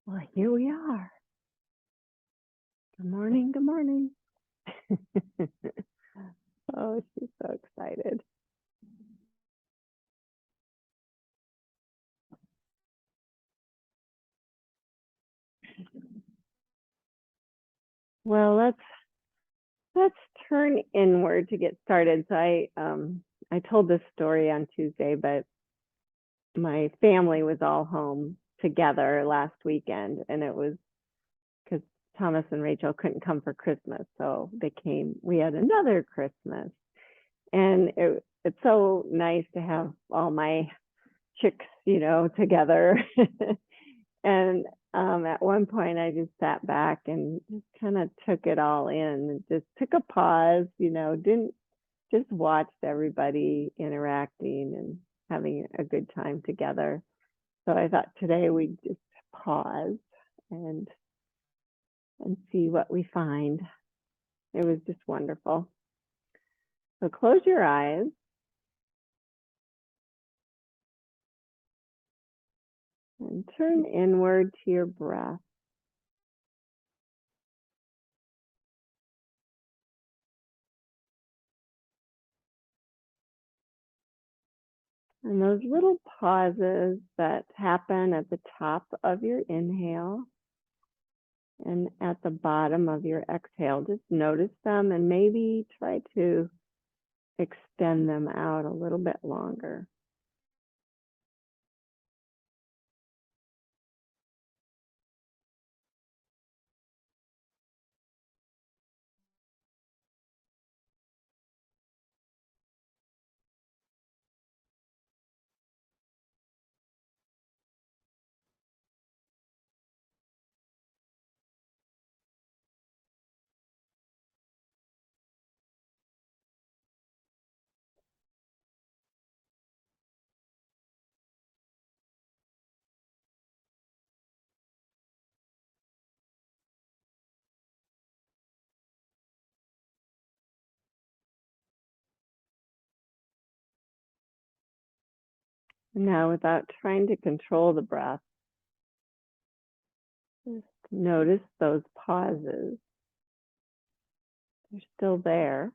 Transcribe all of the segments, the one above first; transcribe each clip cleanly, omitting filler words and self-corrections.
Well, here we are. Good morning, good morning. Oh, she's so excited. Well, let's turn inward to get started. So I told this story on Tuesday, but my family was all home together last weekend, and it was because Thomas and Rachel couldn't come for Christmas, so they came. We had another Christmas, and it's so nice to have all my chicks, together. And at one point, I just sat back and just kind of took it all in, and just took a pause, didn't just watched everybody interacting and having a good time together. So I thought today we'd just pause and see what we find. It was just wonderful. So close your eyes. And turn inward to your breath. And those little pauses that happen at the top of your inhale and at the bottom of your exhale, just notice them and maybe try to extend them out a little bit longer. Now, without trying to control the breath, just notice those pauses. They're still there.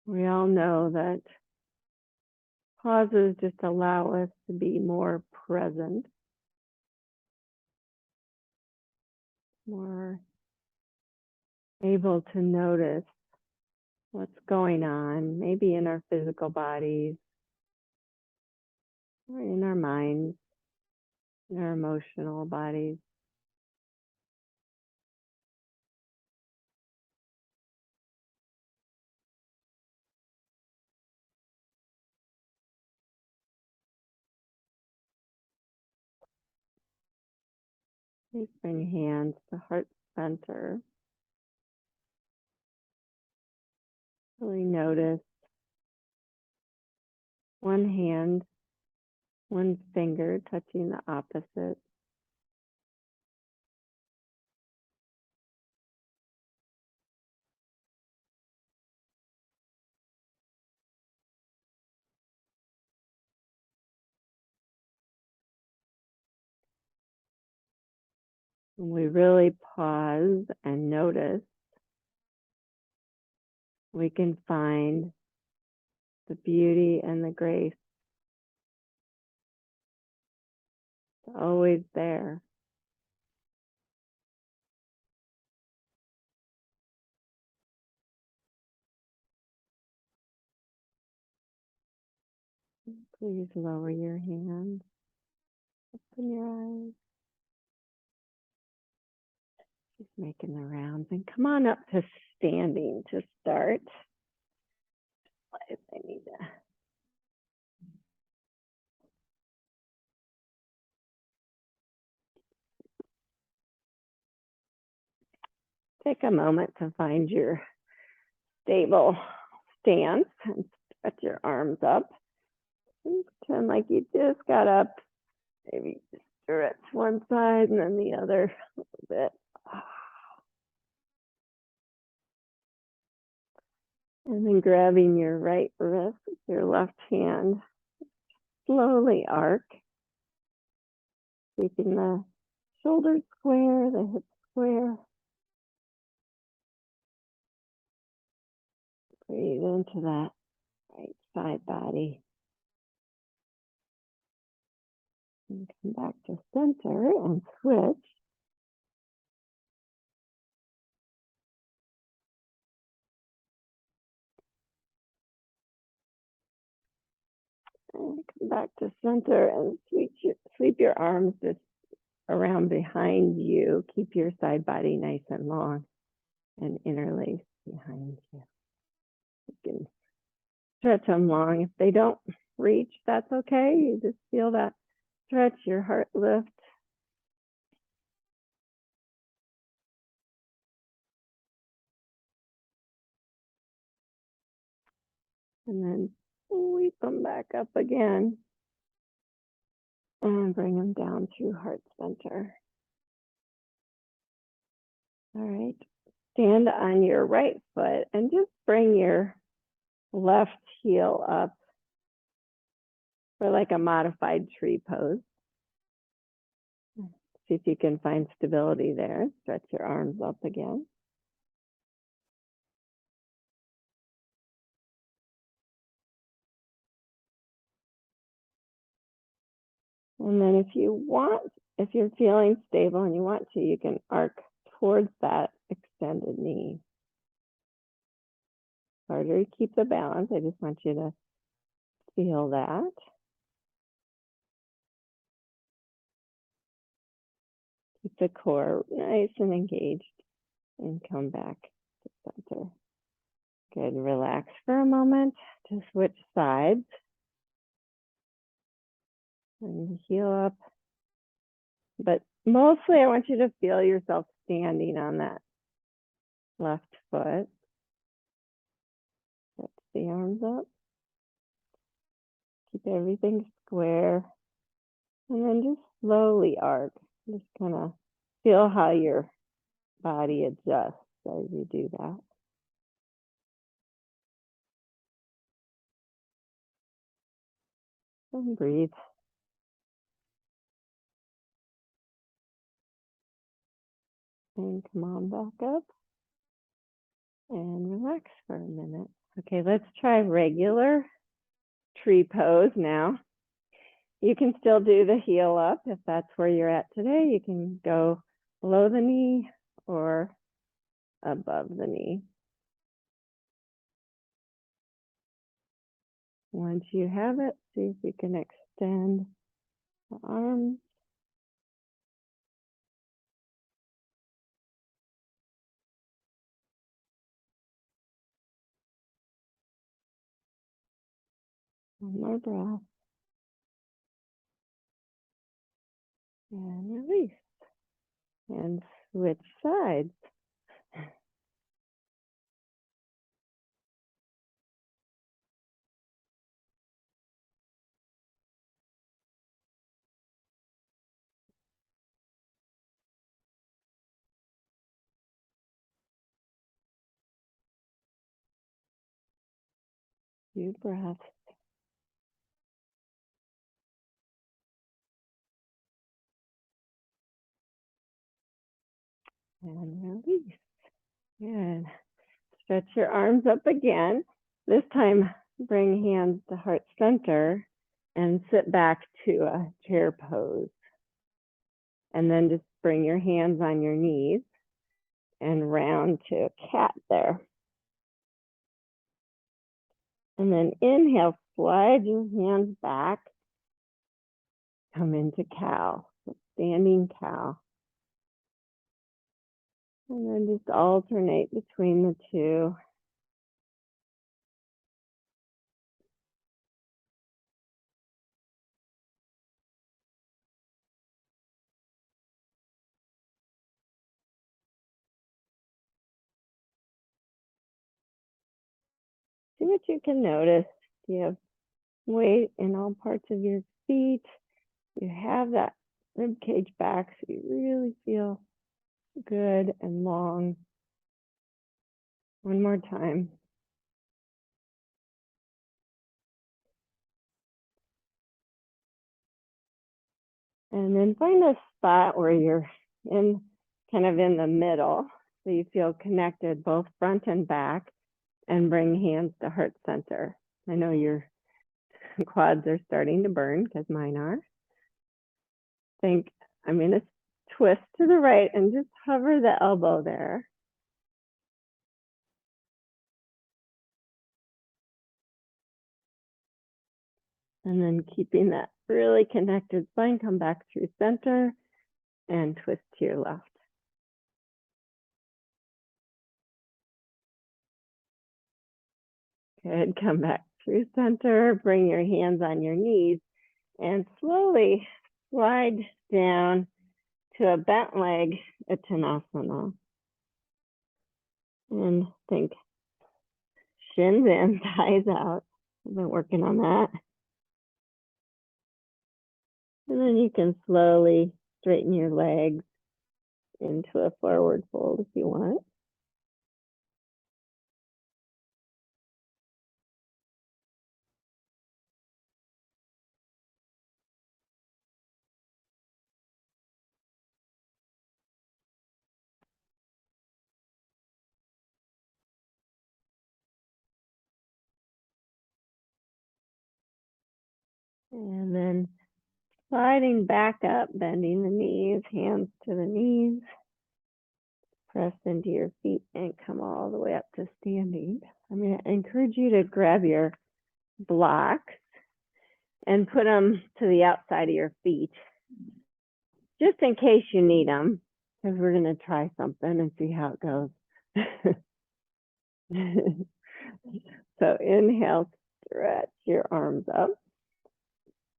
We all know that pauses just allow us to be more present, more able to notice what's going on, maybe in our physical bodies, or in our minds, in our emotional bodies. Please bring hands to heart center. Really notice one hand, one finger touching the opposite. When we really pause and notice, we can find the beauty and the grace. It's always there. Please lower your hands. Open your eyes. Just making the rounds. And come on up to standing to start. I need to. Take a moment to find your stable stance and stretch your arms up. And pretend like you just got up Maybe stretch one side and then the other a little bit. And then grabbing your right wrist with your left hand, slowly arc, keeping the shoulders square, the hips square. Breathe into that right side body. And come back to center and switch. And come back to center and sweep your arms just around behind you. Keep your side body nice and long and interlace behind you. You can stretch them long. If they don't reach, that's okay. You just feel that stretch, your heart lift. And then sweep them back up again. And bring them down to heart center. All right. Stand on your right foot and just bring your left heel up for like a modified tree pose. See if you can find stability there. Stretch your arms up again. And then if you want, if you're feeling stable and you want to, you can arc towards that extended knee. Harder to keep the balance. I just want you to feel that. Keep the core nice and engaged and come back to center. Good, relax for a moment to switch sides and heel up. But mostly I want you to feel yourself standing on that left foot. Stretch the arms up. Keep everything square. And then just slowly arc. Just kind of feel how your body adjusts as you do that. And breathe. And come on back up. And relax for a minute. Okay, let's try regular tree pose now. You can still do the heel up if that's where you're at today. You can go below the knee or above the knee. Once you have it, see if you can extend the arms. One more breath. And release. And switch sides. Few breaths. And release. Good. Stretch your arms up again. This time, bring hands to heart center and sit back to a chair pose. And then just bring your hands on your knees and round to a cat there. And then inhale, slide your hands back. Come into cow, standing cow. And then just alternate between the two. See what you can notice. Do you have weight in all parts of your feet? You have that rib cage back, so you really feel good and long. One more time. And then find a spot where you're kind of in the middle, so you feel connected both front and back, and bring hands to heart center. I know your quads are starting to burn, because mine are. I'm going to twist to the right and just hover the elbow there. And then keeping that really connected spine, come back through center and twist to your left. Good, come back through center, bring your hands on your knees, and slowly slide down to a bent leg uttanasana. And think shins in, thighs out. I've been working on that. And then you can slowly straighten your legs into a forward fold if you want. And then sliding back up, bending the knees, hands to the knees. Press into your feet and come all the way up to standing. I'm going to encourage you to grab your blocks and put them to the outside of your feet, just in case you need them, because we're going to try something and see how it goes. So inhale, stretch your arms up.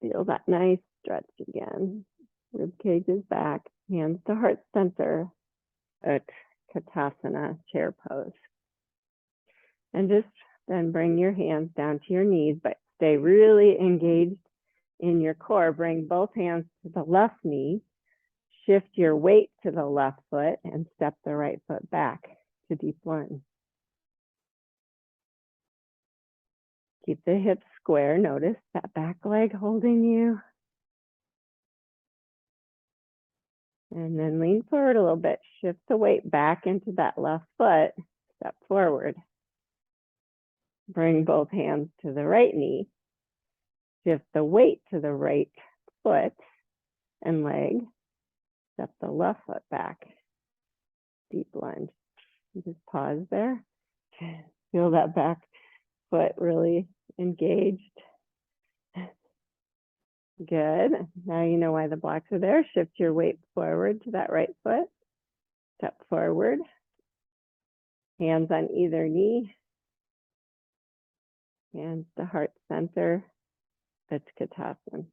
Feel that nice stretch again. Rib cage is back, hands to heart center. Utkatasana, chair pose. And just then bring your hands down to your knees, but stay really engaged in your core. Bring both hands to the left knee, shift your weight to the left foot, and step the right foot back to deep lunge. Keep the hips square. Notice that back leg holding you. And then lean forward a little bit. Shift the weight back into that left foot. Step forward. Bring both hands to the right knee. Shift the weight to the right foot and leg. Step the left foot back. Deep lunge. Just pause there. Feel that back foot really engaged. Good. Now you know why the blocks are there. Shift your weight forward to that right foot. Step forward. Hands on either knee. Hands to heart center. Vrksasana.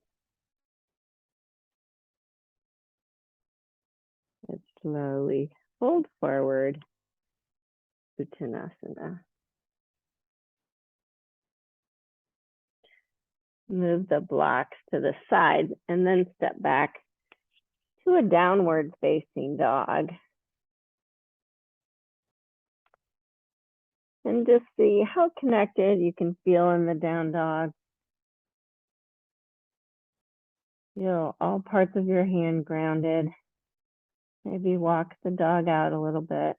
And slowly fold forward. Uttanasana. Move the blocks to the side and then step back to a downward facing dog. And just see how connected you can feel in the down dog. Feel all parts of your hand grounded. Maybe walk the dog out a little bit.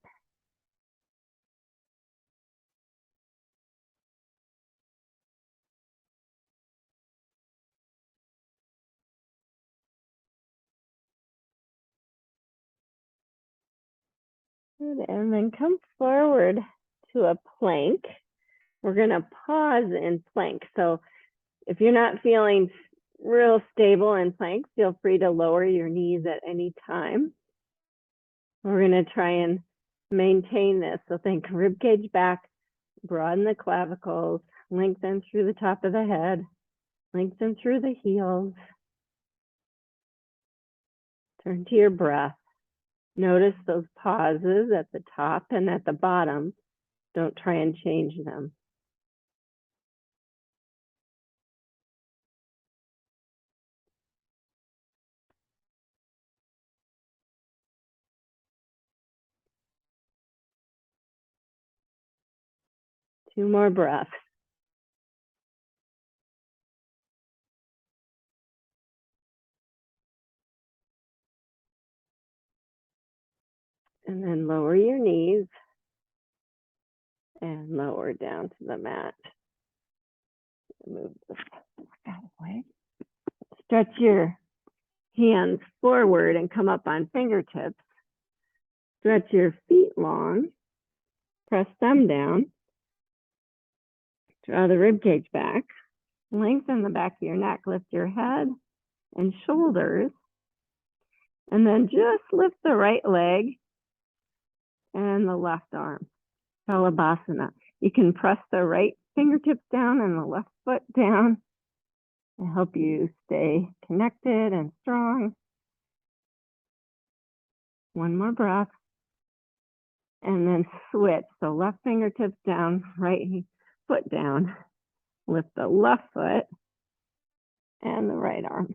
Good. And then come forward to a plank. We're going to pause in plank. So if you're not feeling real stable in plank, feel free to lower your knees at any time. We're going to try and maintain this. So think rib cage back, broaden the clavicles, lengthen through the top of the head, lengthen through the heels. Turn to your breath. Notice those pauses at the top and at the bottom. Don't try and change them. 2 more breaths. And then lower your knees and lower down to the mat. Move this out of the way. Stretch your hands forward and come up on fingertips. Stretch your feet long. Press them down. Draw the rib cage back. Lengthen the back of your neck. Lift your head and shoulders. And then just lift the right leg and the left arm. Vrksasana. You can press the right fingertips down and the left foot down to help you stay connected and strong. One more breath. And then switch. So left fingertips down, right foot down. Lift the left foot and the right arm.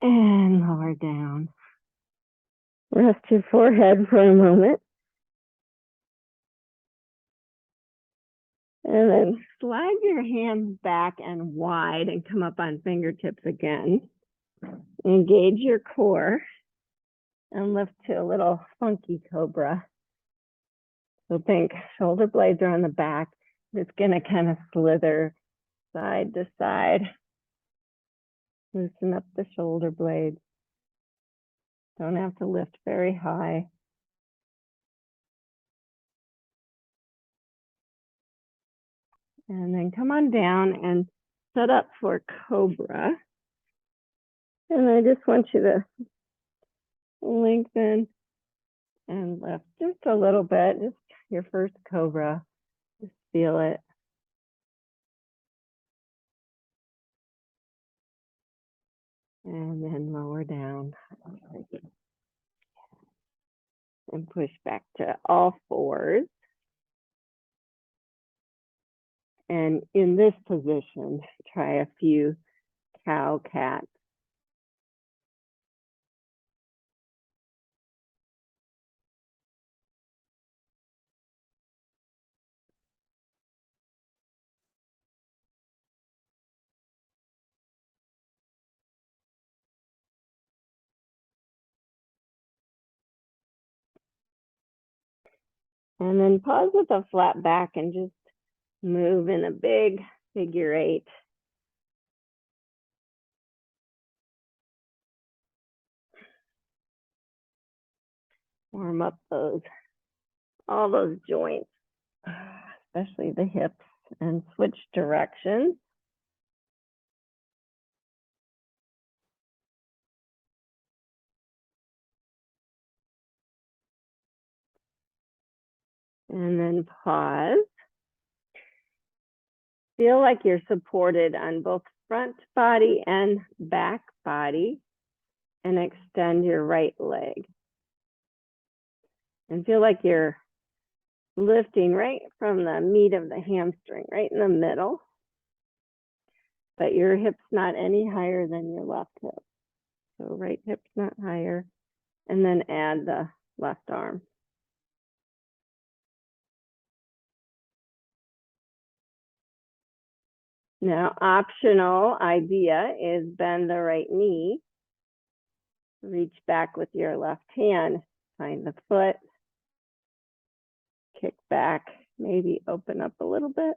And lower down. Rest your forehead for a moment. And then slide your hands back and wide and come up on fingertips again. Engage your core and lift to a little funky cobra. So think shoulder blades are on the back. It's going to kind of slither side to side. Loosen up the shoulder blades. Don't have to lift very high. And then come on down and set up for cobra. And I just want you to lengthen and lift just a little bit. Just your first cobra. Just feel it. And then lower down. And push back to all fours. And in this position, try a few cow cats. And then pause with a flat back and just move in a big figure 8. Warm up all those joints, especially the hips, and switch directions. And then pause. Feel like you're supported on both front body and back body, and extend your right leg. And feel like you're lifting right from the meat of the hamstring, right in the middle. But your hip's not any higher than your left hip. So right hip's not higher. And then add the left arm. Now, optional idea is bend the right knee. Reach back with your left hand. Find the foot. Kick back. Maybe open up a little bit.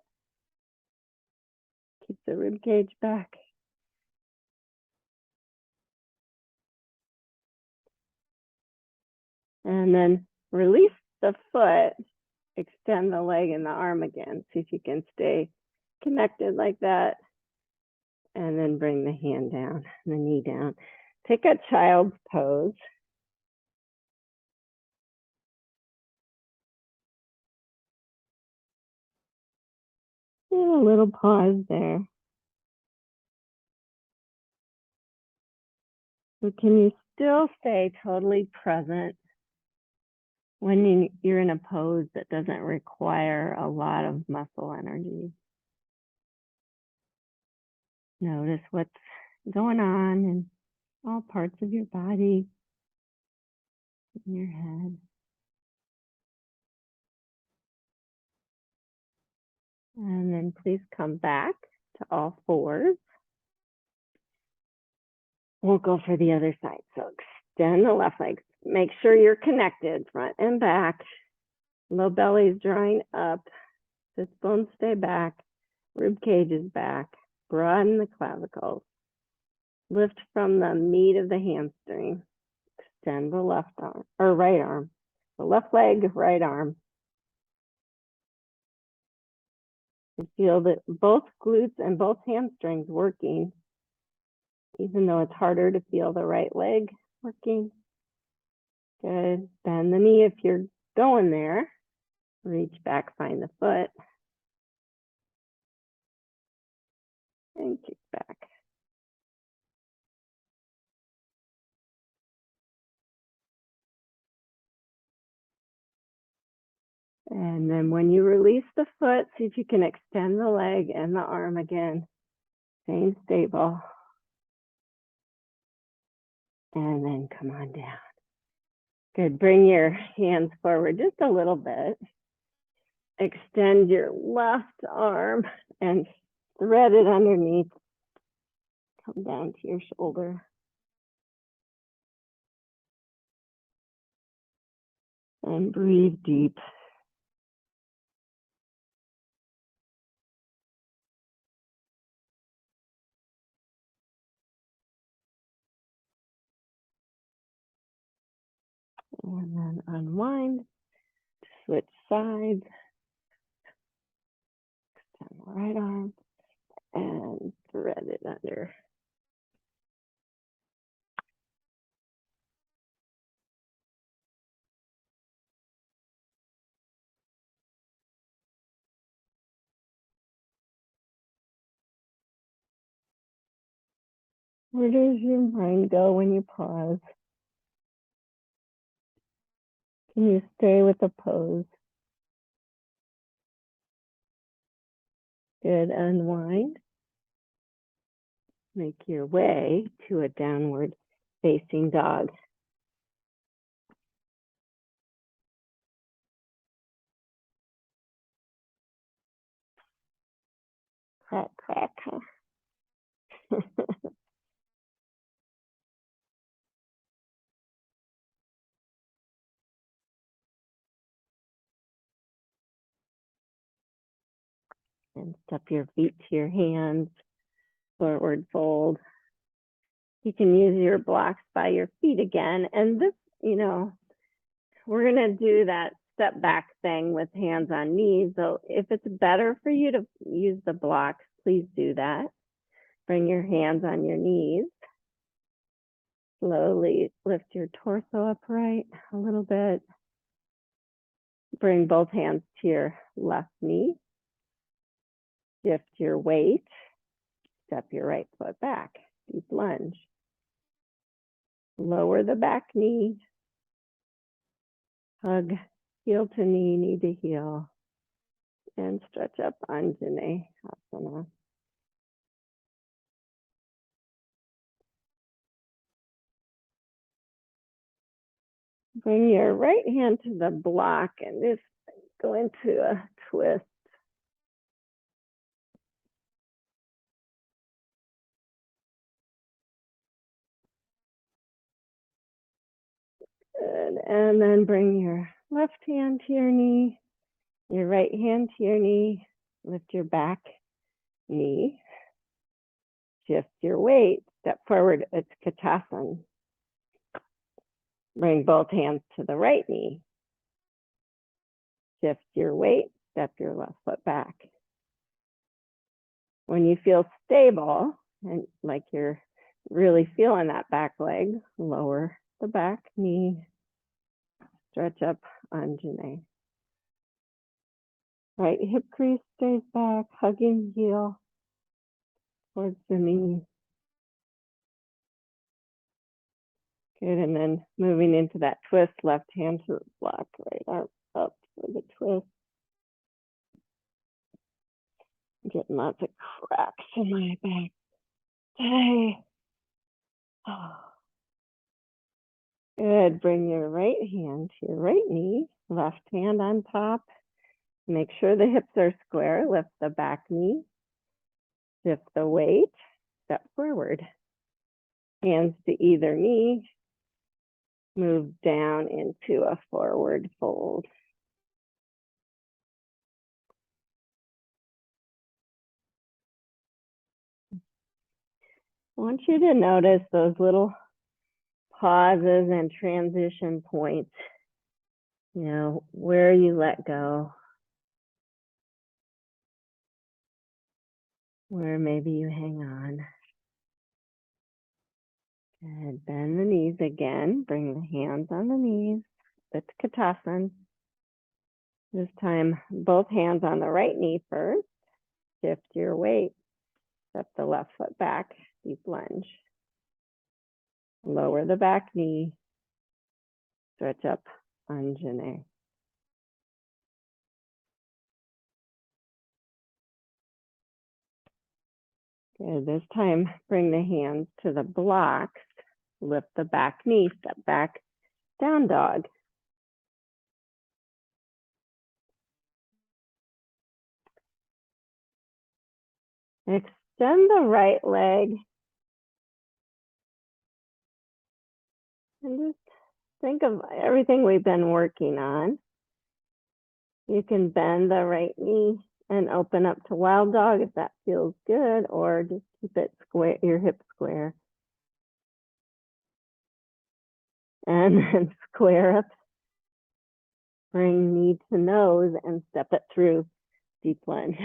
Keep the rib cage back. And then release the foot. Extend the leg and the arm again. See if you can stay connected like that. And then bring the hand down, the knee down. Take a child's pose. And a little pause there. So can you still stay totally present when you're in a pose that doesn't require a lot of muscle energy? Notice what's going on in all parts of your body. in your head. And then please come back to all fours. We'll go for the other side. So extend the left leg. Make sure you're connected front and back. Low belly is drawing up. Sits bones stay back. Rib cage is back. Broaden the clavicles. Lift from the meat of the hamstring. Extend the left arm or right arm. The left leg, right arm. You feel that both glutes and both hamstrings working, even though it's harder to feel the right leg working. Good. Bend the knee if you're going there. Reach back, find the foot. And kick back. And then when you release the foot, see if you can extend the leg and the arm again. Staying stable. And then come on down. Good. Bring your hands forward just a little bit. Extend your left arm and thread it underneath. Come down to your shoulder. And breathe deep. And then unwind. Switch sides. Extend the right arm and thread it under. Where does your mind go when you pause? Can you stay with the pose? Good. Unwind. Make your way to a downward facing dog. Crack, crack. And step your feet to your hands. Forward fold. You can use your blocks by your feet again. And this, we're going to do that step back thing with hands on knees. So if it's better for you to use the blocks, please do that. Bring your hands on your knees. Slowly lift your torso upright a little bit. Bring both hands to your left knee. Shift your weight. Step your right foot back. Deep lunge. Lower the back knee. Hug heel to knee, knee to heel. And stretch up utkatasana. Bring your right hand to the block and just go into a twist. Good. And then bring your left hand to your knee, your right hand to your knee. Lift your back knee. Shift your weight. Step forward. Utkatasana. Bring both hands to the right knee. Shift your weight. Step your left foot back. When you feel stable and like you're really feeling that back leg, lower the back knee. Stretch up utkatasana. Right hip crease stays back, hugging heel towards the knee. Good, and then moving into that twist, left hand to the block, right arm up for the twist. I'm getting lots of cracks in my back today. Oh. Good. Bring your right hand to your right knee, left hand on top. Make sure the hips are square. Lift the back knee. Shift the weight. Step forward. Hands to either knee. Move down into a forward fold. I want you to notice those little pauses and transition points, where you let go, where maybe you hang on. Good. Bend the knees again. Bring the hands on the knees. Utkatasana. This time, both hands on the right knee first. Shift your weight. Step the left foot back. Deep lunge. Lower the back knee. Stretch up. Anjane. Good. This time, bring the hands to the blocks. Lift the back knee. Step back. Down dog. Extend the right leg. And just think of everything we've been working on. You can bend the right knee and open up to wild dog if that feels good, or just keep it square, your hip square. And then square up. Bring knee to nose and step it through. Deep lunge.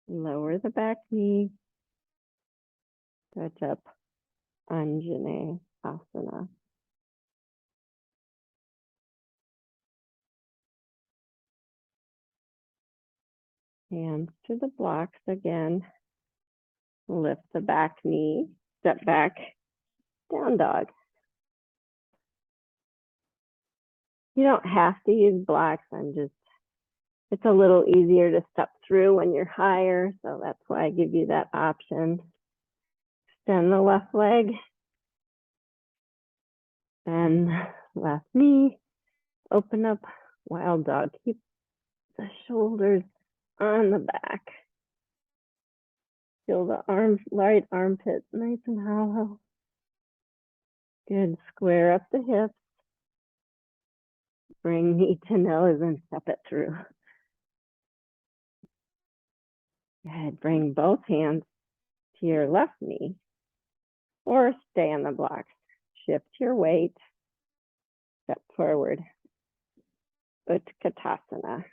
Lower the back knee. Stretch up. Anjane asana. Hands to the blocks again. Lift the back knee. Step back. Down dog. You don't have to use blocks. It's a little easier to step through when you're higher. So that's why I give you that option. Extend the left leg. Bend left knee. Open up wild dog. Keep the shoulders on the back. Feel the right armpit nice and hollow. Good. Square up the hips. Bring knee to nose and step it through. Good. Bring both hands to your left knee or stay on the blocks. Shift your weight. Step forward. Utkatasana.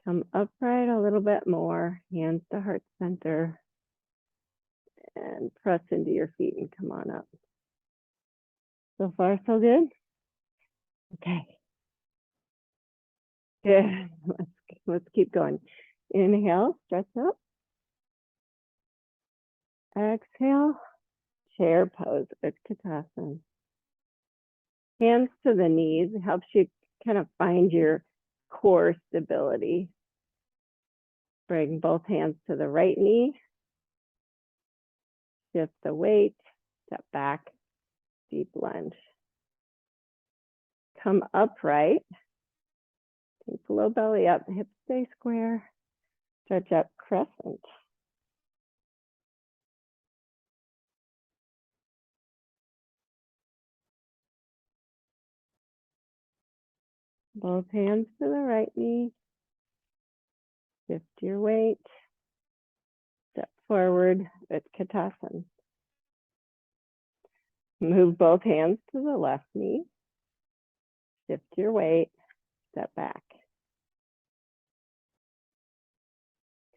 Come upright a little bit more. Hands to heart center. And press into your feet and come on up. So far, so good? Okay. Good. Let's keep going. Inhale, stretch up. Exhale, chair pose, Vrksasana. Hands to the knees. It helps you kind of find your core stability. Bring both hands to the right knee. Shift the weight. Step back. Deep lunge. Come upright. Take the low belly up. Hips stay square. Stretch up crescent. Both hands to the right knee. Shift your weight. Step forward. Vrksasana. Move both hands to the left knee. Shift your weight. Step back.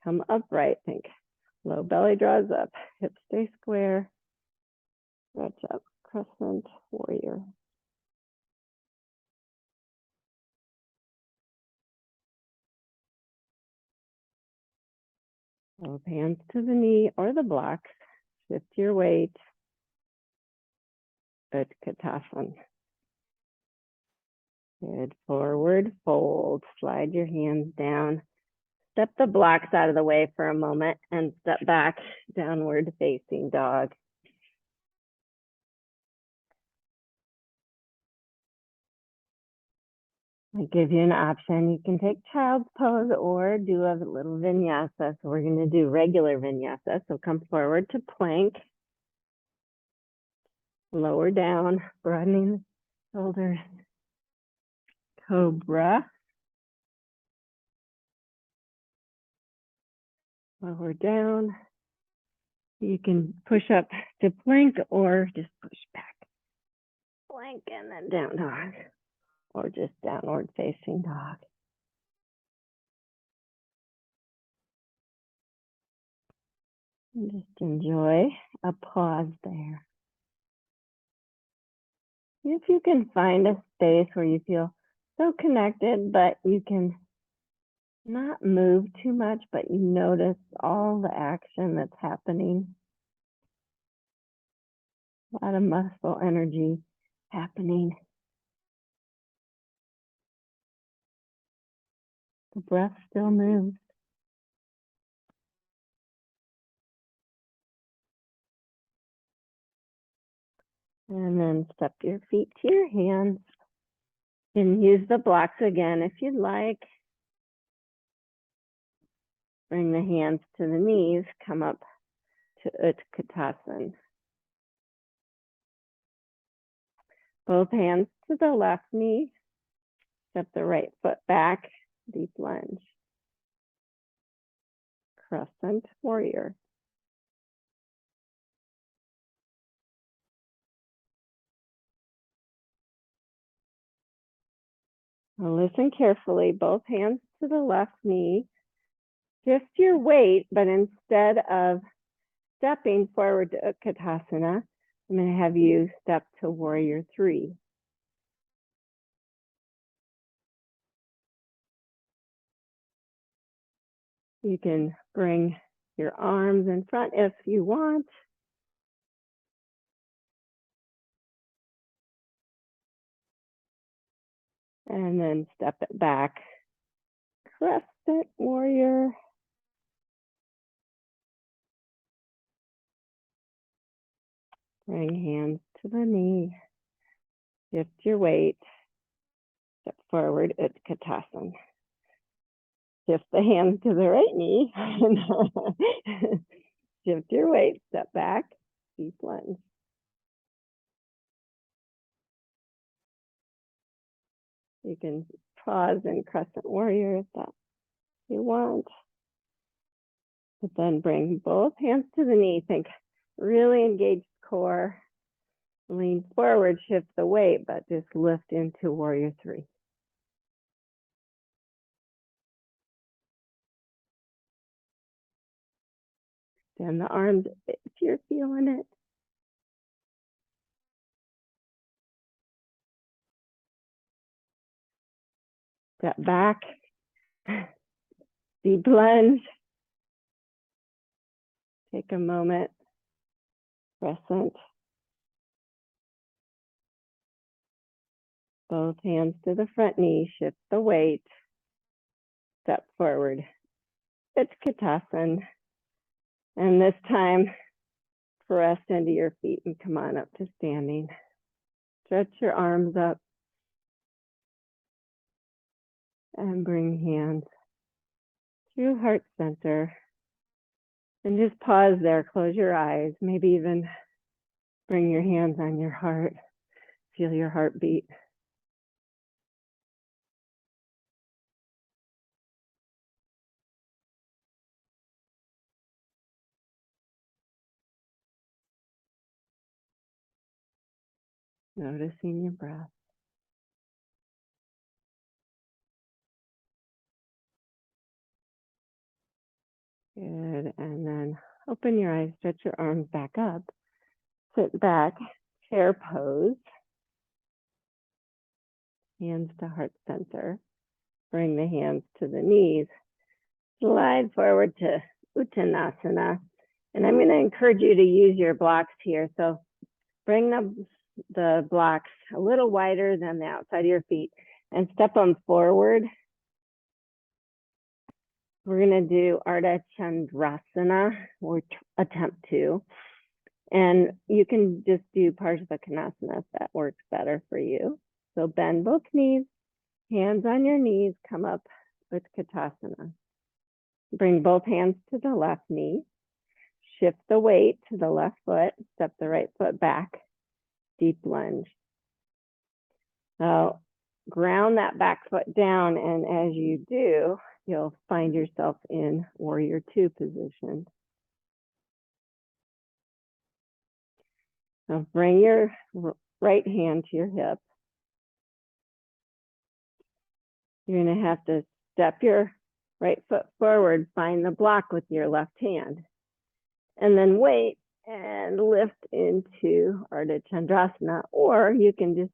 Come upright. Think low belly draws up. Hips stay square. Stretch up. Crescent warrior. Both hands to the knee or the blocks. Shift your weight. Vrksasana. Good. Forward fold. Slide your hands down. Step the blocks out of the way for a moment and step back, downward facing dog. I give you an option. You can take child's pose or do a little vinyasa. So we're going to do regular vinyasa. So come forward to plank. Lower down, broadening the shoulders. Cobra. Lower down. You can push up to plank or just push back. Plank and then down dog. Or just downward facing dog. And just enjoy a pause there. If you can find a space where you feel so connected, but you can not move too much, but you notice all the action that's happening. A lot of muscle energy happening. The breath still moves. And then step your feet to your hands. And use the blocks again if you'd like. Bring the hands to the knees, come up to utkatasana. Both hands to the left knee. Step the right foot back, deep lunge. Crescent warrior. Now listen carefully, both hands to the left knee. Shift your weight, but instead of stepping forward to utkatasana, I'm going to have you step to warrior 3. You can bring your arms in front if you want. And then step it back. Crescent warrior. Bring hands to the knee. Shift your weight. Step forward, utkatasana. Shift the hand to the right knee. Shift your weight, step back, deep lunge. You can pause in crescent warrior if that you want. But then bring both hands to the knee. Think really engage core. Lean forward, shift the weight, but just lift into warrior 3. Extend the arms if you're feeling it. Step back, deep lunge. Take a moment, crescent. Both hands to the front knee, shift the weight. Step forward. Vrksasana. And this time, press into your feet and come on up to standing. Stretch your arms up. And bring hands through heart center. And just pause there, close your eyes. Maybe even bring your hands on your heart. Feel your heartbeat. Noticing your breath. Good, and then open your eyes, stretch your arms back up. Sit back, chair pose. Hands to heart center. Bring the hands to the knees. Slide forward to uttanasana. And I'm going to encourage you to use your blocks here. So bring the blocks a little wider than the outside of your feet and step them forward. We're going to do Ardha Chandrasana, or attempt to. And you can just do Vrksasana if that works better for you. So bend both knees, hands on your knees, come up utkatasana. Bring both hands to the left knee. Shift the weight to the left foot, step the right foot back, deep lunge. Now, ground that back foot down, and as you do, you'll find yourself in Warrior Two position. Now, bring your right hand to your hip. You're going to have to step your right foot forward, find the block with your left hand, and then wait and lift into Ardha Chandrasana, or you can just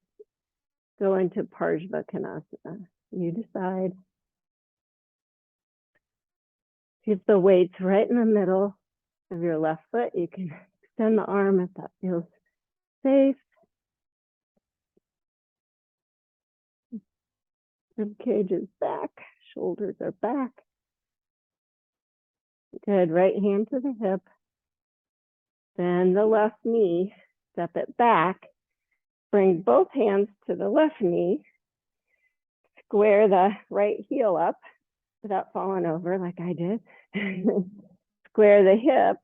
go into Vrksasana. You decide. If the weight's right in the middle of your left foot, you can extend the arm if that feels safe. Rib cage is back, shoulders are back. Good, right hand to the hip. Then the left knee, step it back. Bring both hands to the left knee. Square the right heel up without falling over like I did. Square the hip.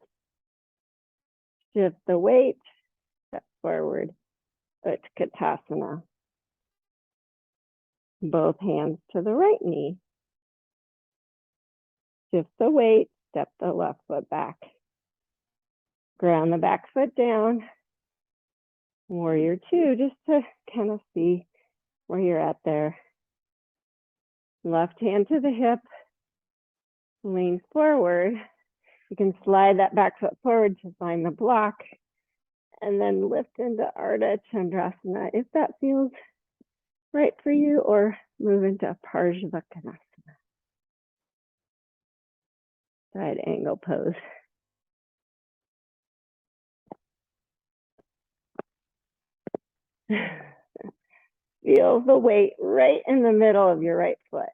Shift the weight. Step forward. Utkatasana. Both hands to the right knee. Shift the weight. Step the left foot back. Ground the back foot down. Warrior Two, just to kind of see where you're at there. Left hand to the hip. Lean forward. You can slide that back foot forward to find the block, and then lift into Ardha Chandrasana if that feels right for you, or move into Vrksasana. Side angle pose. Feel the weight right in the middle of your right foot.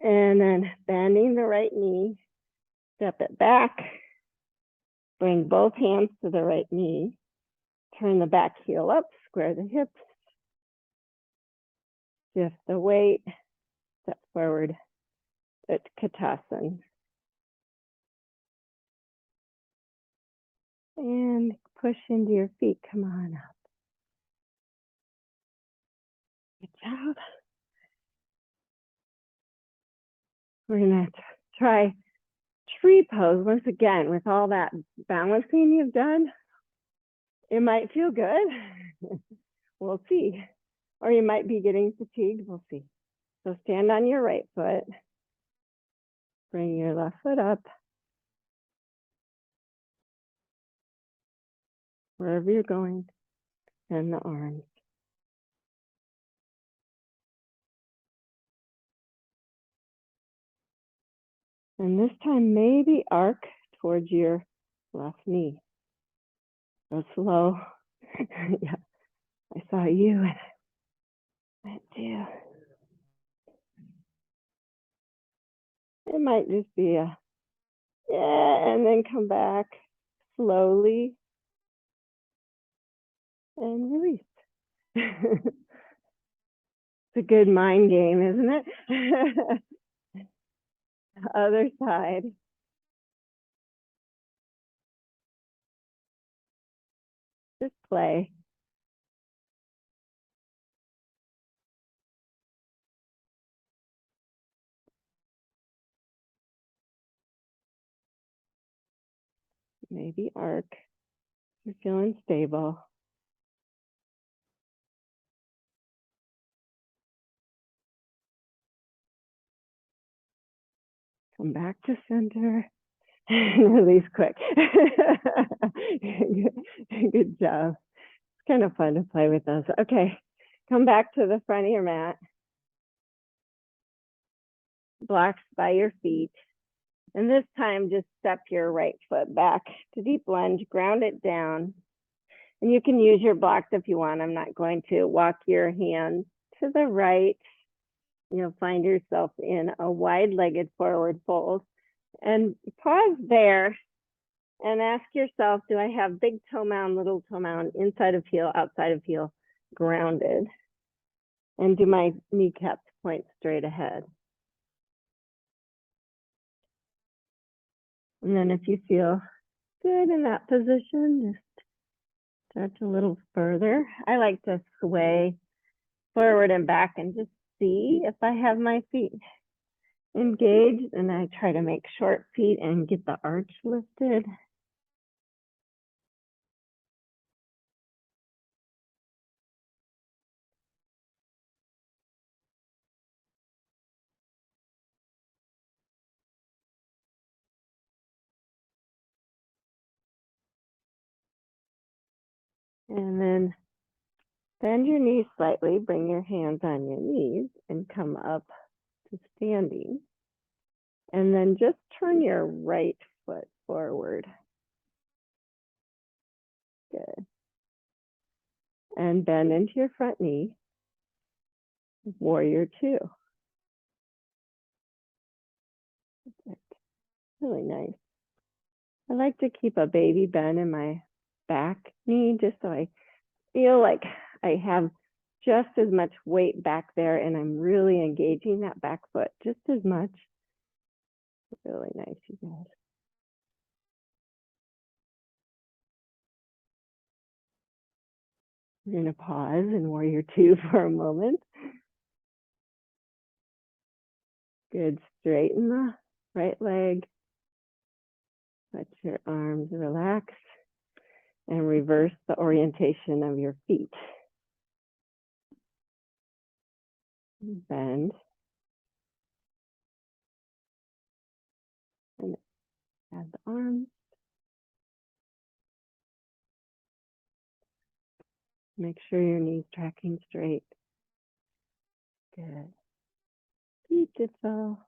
And then bending the right knee, step it back, bring both hands to the right knee, turn the back heel up, square the hips, shift the weight, step forward, utkatasana. And push into your feet, come on up. Good job. We're gonna try tree pose once again. With all that balancing you've done, it might feel good. We'll see. Or you might be getting fatigued, we'll see. So stand on your right foot. Bring your left foot up. Wherever you're going, and the arms. And this time, maybe arc towards your left knee. Go slow. Yeah, I saw you and I went too. It might just be a, yeah, and then come back slowly and release. It's a good mind game, isn't it? Other side. Just play. Maybe arc. You're feeling stable. Come back to center. Release quick. Good job. It's kind of fun to play with those. Okay, come back to the front of your mat. Blocks by your feet. And this time, just step your right foot back to deep lunge, ground it down. And you can use your blocks if you want. I'm not going to. Walk your hands to the right, you'll find yourself in a wide-legged forward fold. And pause there and ask yourself, do I have big toe mound, little toe mound, inside of heel, outside of heel, grounded? And do my kneecaps point straight ahead? And then if you feel good in that position, just stretch a little further. I like to sway forward and back and just see if I have my feet engaged, and I try to make short feet and get the arch lifted. And then bend your knees slightly, bring your hands on your knees and come up to standing. And then just turn your right foot forward. Good. And bend into your front knee. Warrior two. Really nice. I like to keep a baby bend in my back knee just so I feel like I have just as much weight back there and I'm really engaging that back foot just as much. Really nice, you guys. We're going to pause in warrior two for a moment. Good. Straighten the right leg. Let your arms relax and reverse the orientation of your feet. Bend. And add the arms. Make sure your knees tracking straight. Good. Beautiful.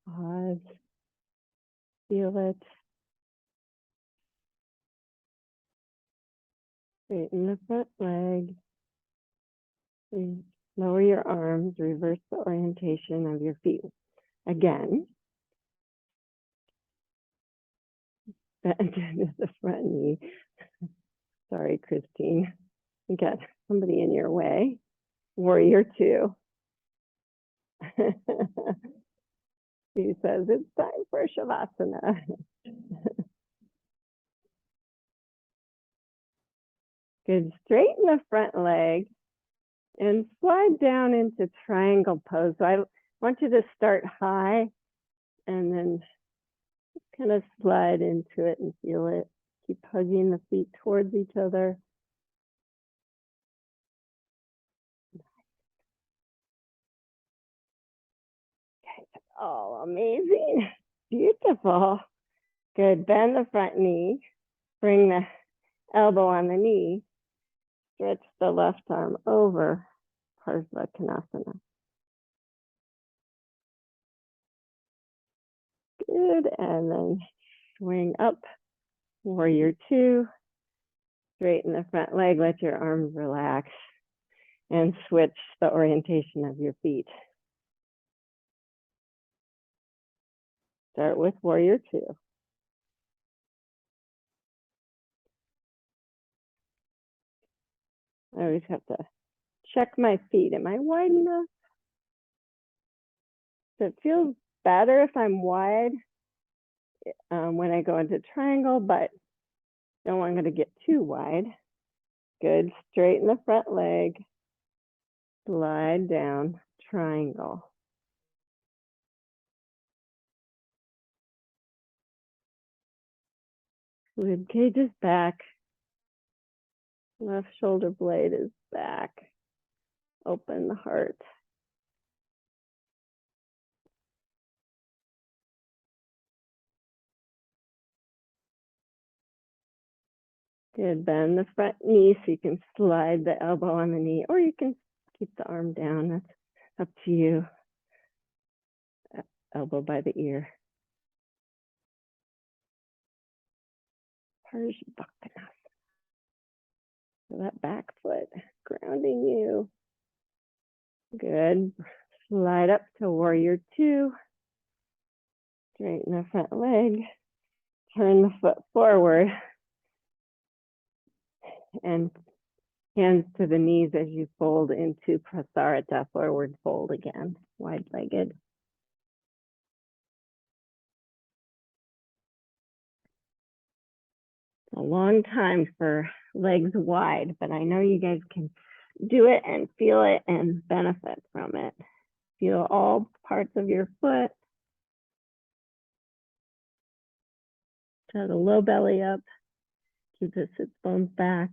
Pause. Feel it. Straighten the front leg. Lower your arms. Reverse the orientation of your feet. Again. Bend into the front knee. Sorry, Christine. You got somebody in your way. Warrior two. He says it's time for Shavasana. Good. Straighten the front leg and slide down into triangle pose. So I want you to start high and then kind of slide into it and feel it. Keep hugging the feet towards each other. Oh, amazing. Beautiful. Good. Bend the front knee. Bring the elbow on the knee. Stretch the left arm over. Vrksasana. Good. And then swing up. Warrior two. Straighten the front leg. Let your arms relax. And switch the orientation of your feet. Start with warrior two. I always have to check my feet. Am I wide enough? So it feels better if I'm wide when I go into triangle, but don't want to get too wide. Good. Straighten the front leg. Slide down, triangle. Rib cage is back. Left shoulder blade is back. Open the heart. Good. Bend the front knee so you can slide the elbow on the knee, or you can keep the arm down. That's up to you. Elbow by the ear. Vrksasana. So that back foot grounding you. Good. Slide up to warrior two. Straighten the front leg. Turn the foot forward. And hands to the knees as you fold into Vrksasana, forward fold again, wide-legged. A long time for legs wide, but I know you guys can do it and feel it and benefit from it. Feel all parts of your foot. Draw the low belly up. Keep the sits bones back.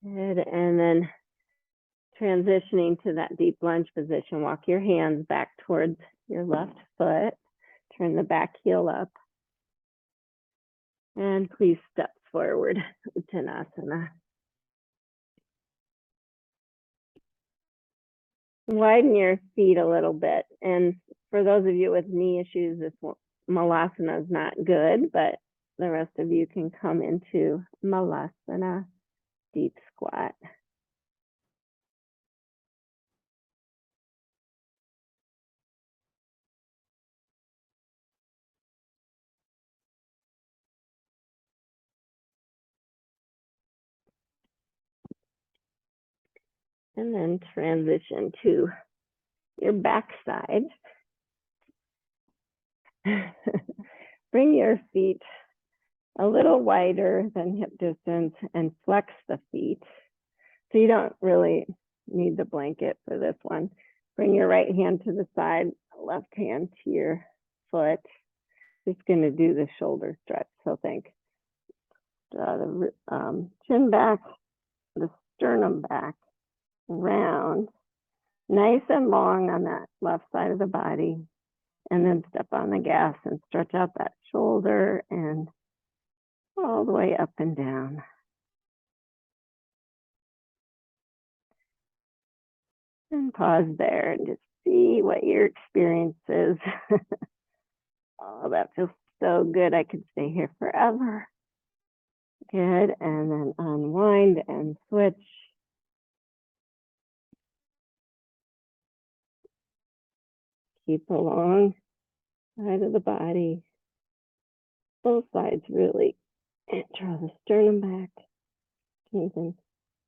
Good, and then transitioning to that deep lunge position, walk your hands back towards your left foot. Turn the back heel up. And please step forward, utkatasana. Widen your feet a little bit. And for those of you with knee issues, this malasana is not good, but the rest of you can come into malasana, deep squat. And then transition to your back side. Bring your feet a little wider than hip distance and flex the feet. So you don't really need the blanket for this one. Bring your right hand to the side, left hand to your foot. Just going to do the shoulder stretch. So think, draw the chin back, the sternum back, round, nice and long on that left side of the body. And then step on the gas and stretch out that shoulder and all the way up and down. And pause there and just see what your experience is. Oh, that feels so good. I could stay here forever. Good. And then unwind and switch. Keep along side of the body. Both sides really. And draw the sternum back. You can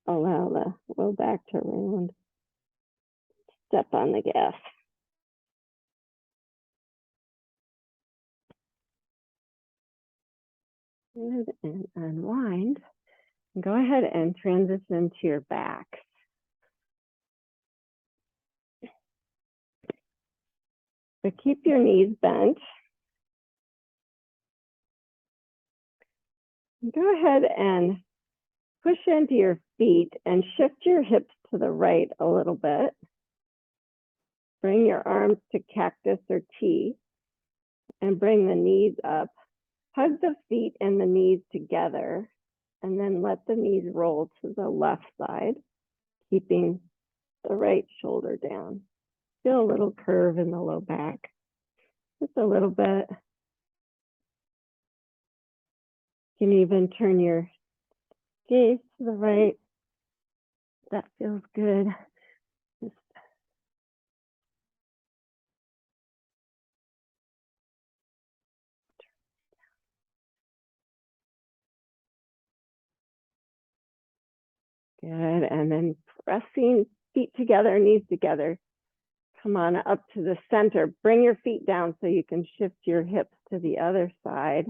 allow the low back to round. Step on the gas. Good. And unwind. Go ahead and transition to your back. But keep your knees bent. Go ahead and push into your feet and shift your hips to the right a little bit. Bring your arms to cactus or T and bring the knees up. Hug the feet and the knees together and then let the knees roll to the left side, keeping the right shoulder down. Feel a little curve in the low back, just a little bit. You can even turn your gaze to the right. That feels good. Just good. And then pressing feet together, knees together. Come on up to the center. Bring your feet down so you can shift your hips to the other side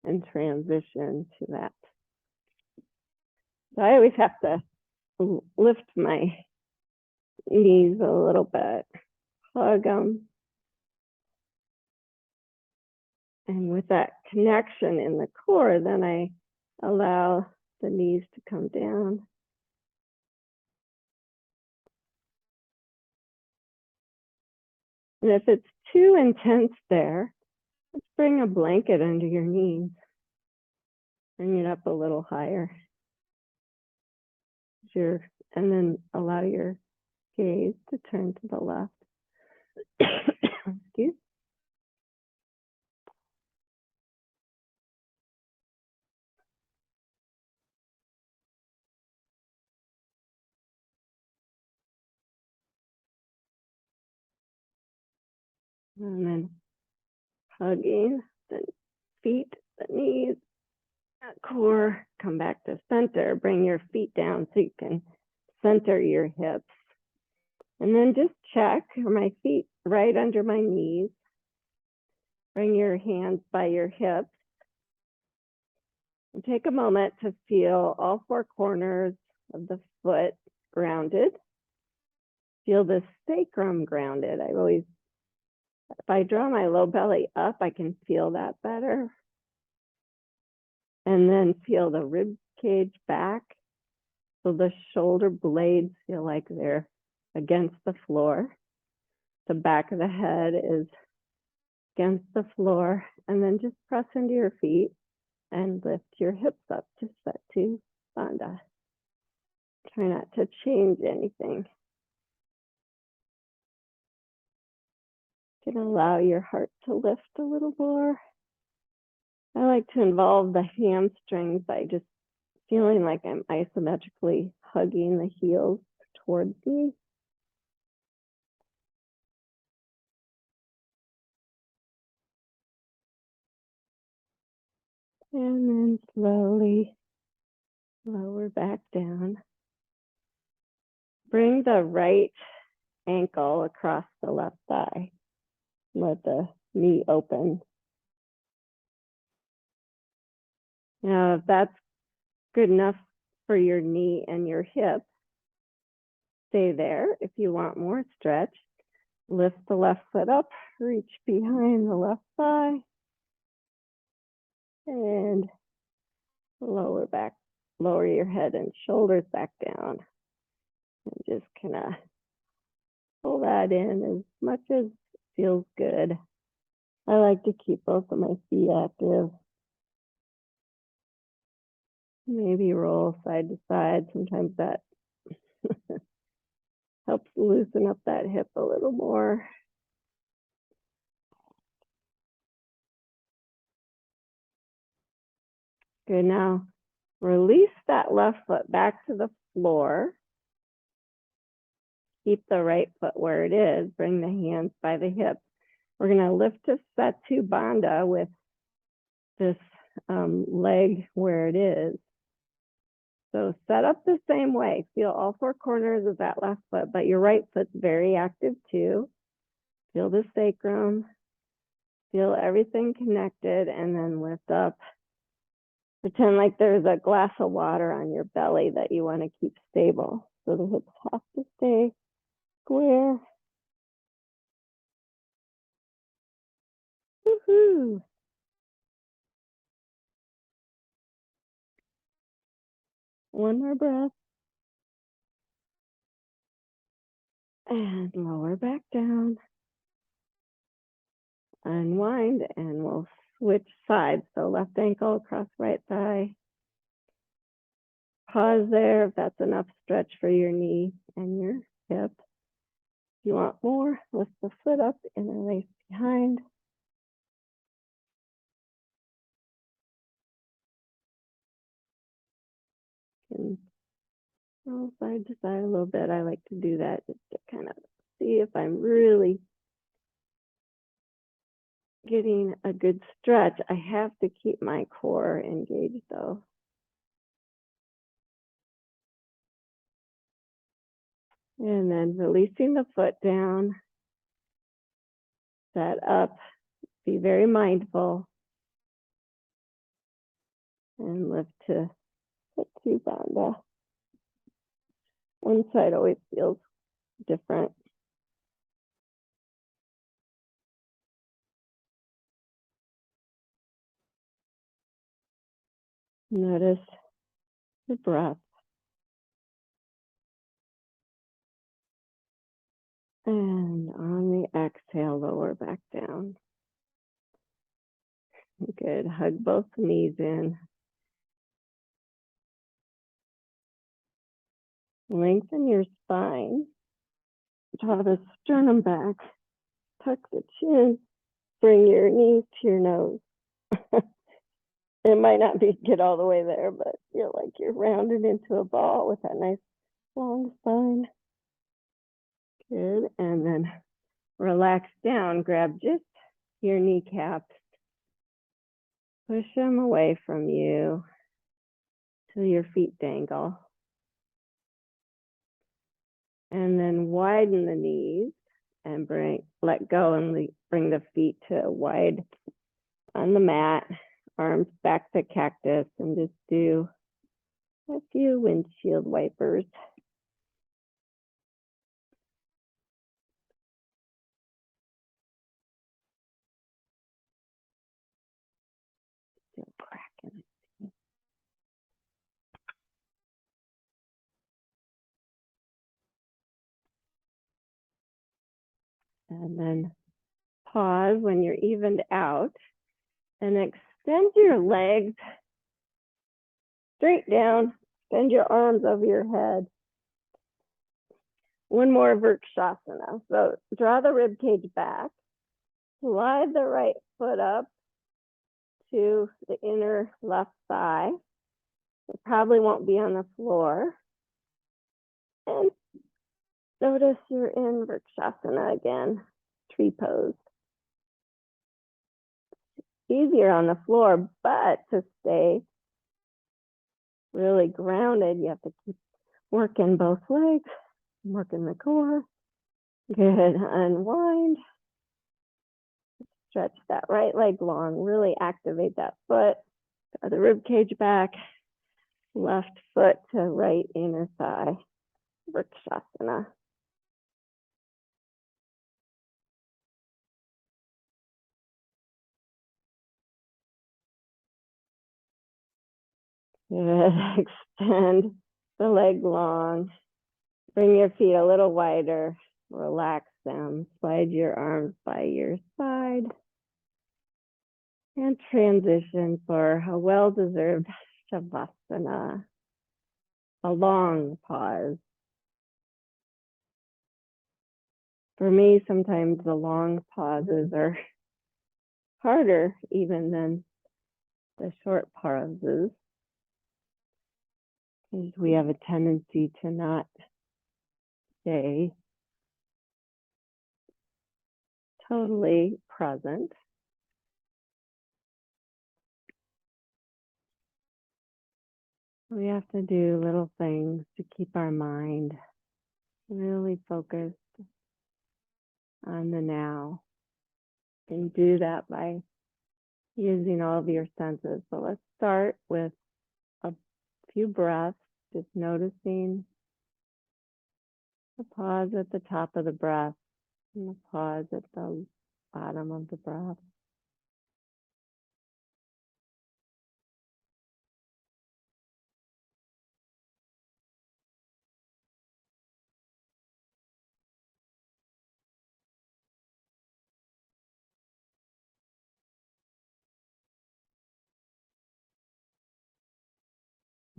and transition to that. So I always have to lift my knees a little bit, hug them. And with that connection in the core, then I allow the knees to come down. And if it's too intense there, let's bring a blanket under your knees. Bring it up a little higher. And then allow your gaze to turn to the left. Excuse. And then hugging the feet, the knees, that core. Come back to center. Bring your feet down so you can center your hips. And then just check, are my feet right under my knees? Bring your hands by your hips. And take a moment to feel all four corners of the foot grounded. Feel the sacrum grounded. If I draw my low belly up, I can feel that better. And then feel the rib cage back. So the shoulder blades feel like they're against the floor. The back of the head is against the floor. And then just press into your feet and lift your hips up to Setu Bandha. Try not to change anything. You can allow your heart to lift a little more. I like to involve the hamstrings by just feeling like I'm isometrically hugging the heels towards me. And then slowly lower back down. Bring the right ankle across the left thigh. Let the knee open. Now, if that's good enough for your knee and your hip, stay there. If you want more stretch, lift the left foot up, reach behind the left thigh, and lower your head and shoulders back down. And just kind of pull that in as much as feels good. I like to keep both of my feet active. Maybe roll side to side. Sometimes that helps loosen up that hip a little more. Good, now release that left foot back to the floor. Keep the right foot where it is. Bring the hands by the hips. We're going to lift to Setu Bandha with this leg where it is. So set up the same way. Feel all four corners of that left foot, but your right foot's very active too. Feel the sacrum. Feel everything connected, and then lift up. Pretend like there's a glass of water on your belly that you want to keep stable. So the hips have to stay square. Woohoo! One more breath. And lower back down. Unwind, and we'll switch sides. So left ankle across right thigh. Pause there if that's enough stretch for your knee and your hip. If you want more, lift the foot up, interlace behind. And roll side to side a little bit. I like to do that just to kind of see if I'm really getting a good stretch. I have to keep my core engaged though. And then releasing the foot down, set up, be very mindful, and lift to Setu Bandha. One side always feels different. Notice the breath. And on the exhale, lower back down. Good. Hug both knees in. Lengthen your spine. Draw the sternum back. Tuck the chin. Bring your knees to your nose. It might not get all the way there, but feel like you're rounded into a ball with that nice long spine. Good. And then relax down, grab just your kneecaps, push them away from you till your feet dangle. And then widen the knees and let go and bring the feet to wide on the mat, arms back to cactus, and just do a few windshield wipers. Still cracking. And then pause when you're evened out and extend your legs straight down. Extend your arms over your head. One more Vrksasana. So draw the rib cage back. Slide the right foot up to the inner left thigh. It probably won't be on the floor. And notice you're in Vrksasana again, tree pose. Easier on the floor, but to stay really grounded, you have to keep working both legs, working the core. Good, unwind. Stretch that right leg long, really activate that foot. Draw the rib cage back, left foot to right inner thigh, Vrksasana. Good, extend the leg long. Bring your feet a little wider, relax them, slide your arms by your side, and transition for a well-deserved Shavasana, a long pause. For me, sometimes the long pauses are harder even than the short pauses, because we have a tendency to not stay totally present. We have to do little things to keep our mind really focused on the now. And do that by using all of your senses. So let's start with a few breaths, just noticing the pause at the top of the breath and the pause at the bottom of the breath.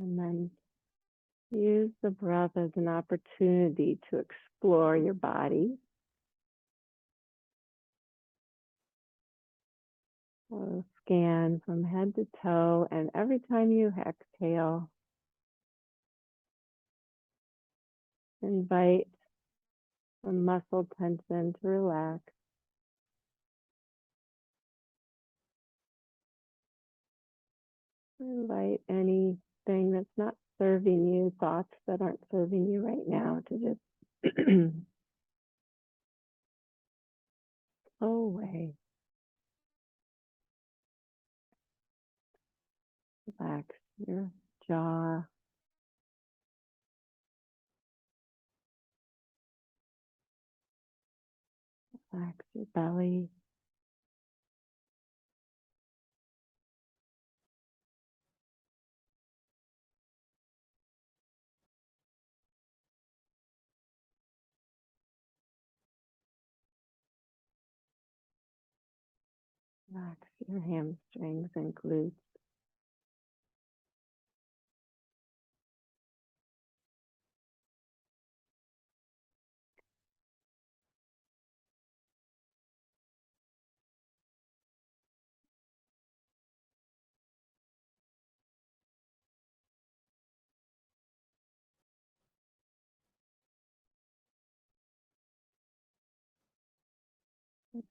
And then use the breath as an opportunity to explore your body. So scan from head to toe, and every time you exhale, invite the muscle tension to relax. Invite anything that's not serving you, thoughts that aren't serving you right now, to just flow away. Relax your jaw. Relax your belly. Relax your hamstrings and glutes.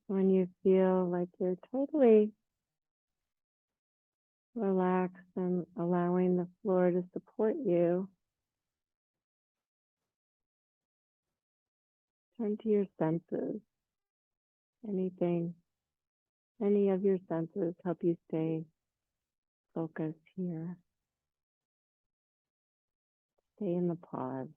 When you feel like you're totally relaxed and allowing the floor to support you, turn to your senses. Anything, any of your senses help you stay focused here. Stay in the pause.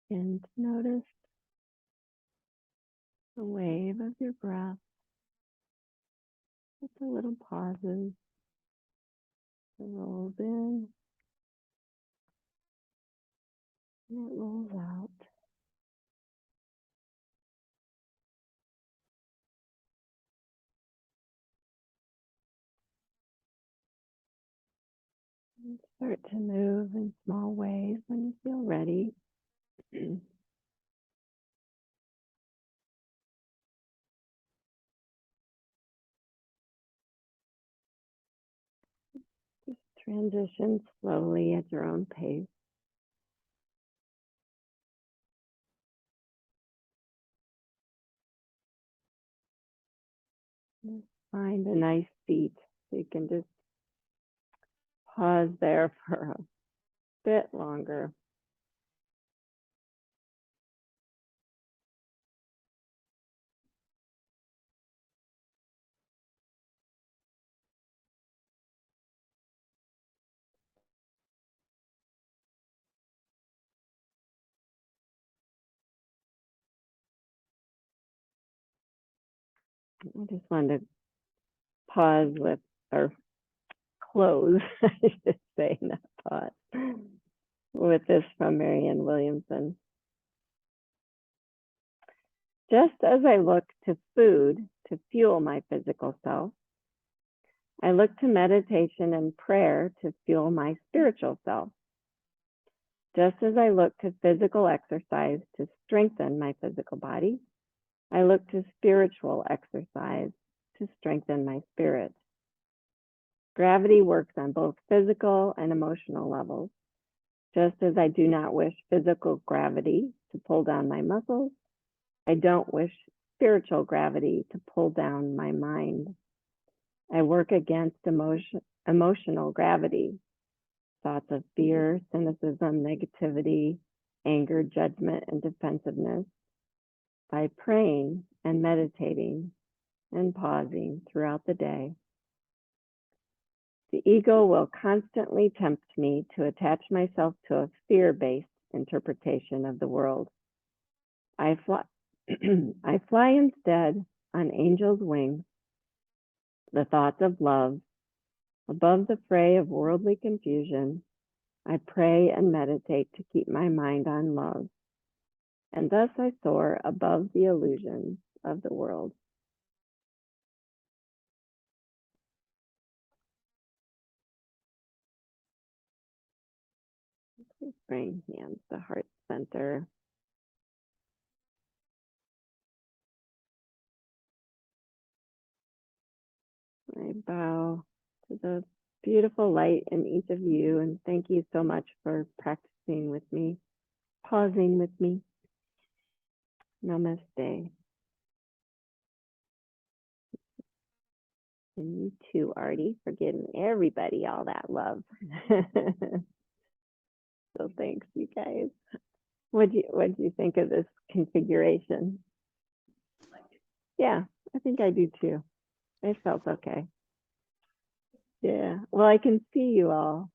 And notice the wave of your breath with the little pauses. It rolls in and it rolls out. And start to move in small ways when you feel ready. Just transition slowly at your own pace. Just find a nice seat so you can just pause there for a bit longer. I just wanted to pause with, or close, I should say, not pause, with this from Marianne Williamson. Just as I look to food to fuel my physical self, I look to meditation and prayer to fuel my spiritual self. Just as I look to physical exercise to strengthen my physical body, I look to spiritual exercise to strengthen my spirit. Gravity works on both physical and emotional levels. Just as I do not wish physical gravity to pull down my muscles, I don't wish spiritual gravity to pull down my mind. I work against emotional gravity, thoughts of fear, cynicism, negativity, anger, judgment, and defensiveness by praying and meditating and pausing throughout the day. The ego will constantly tempt me to attach myself to a fear-based interpretation of the world. I fly, I fly instead on angel's wings, the thoughts of love, above the fray of worldly confusion. I pray and meditate to keep my mind on love, and thus I soar above the illusions of the world. Bring hands to heart center. I bow to the beautiful light in each of you, and thank you so much for practicing with me, pausing with me. Namaste. And you too, Artie, for giving everybody all that love. So thanks, you guys. What do you think of this configuration? Yeah, I think I do too. It felt okay. Yeah. Well, I can see you all.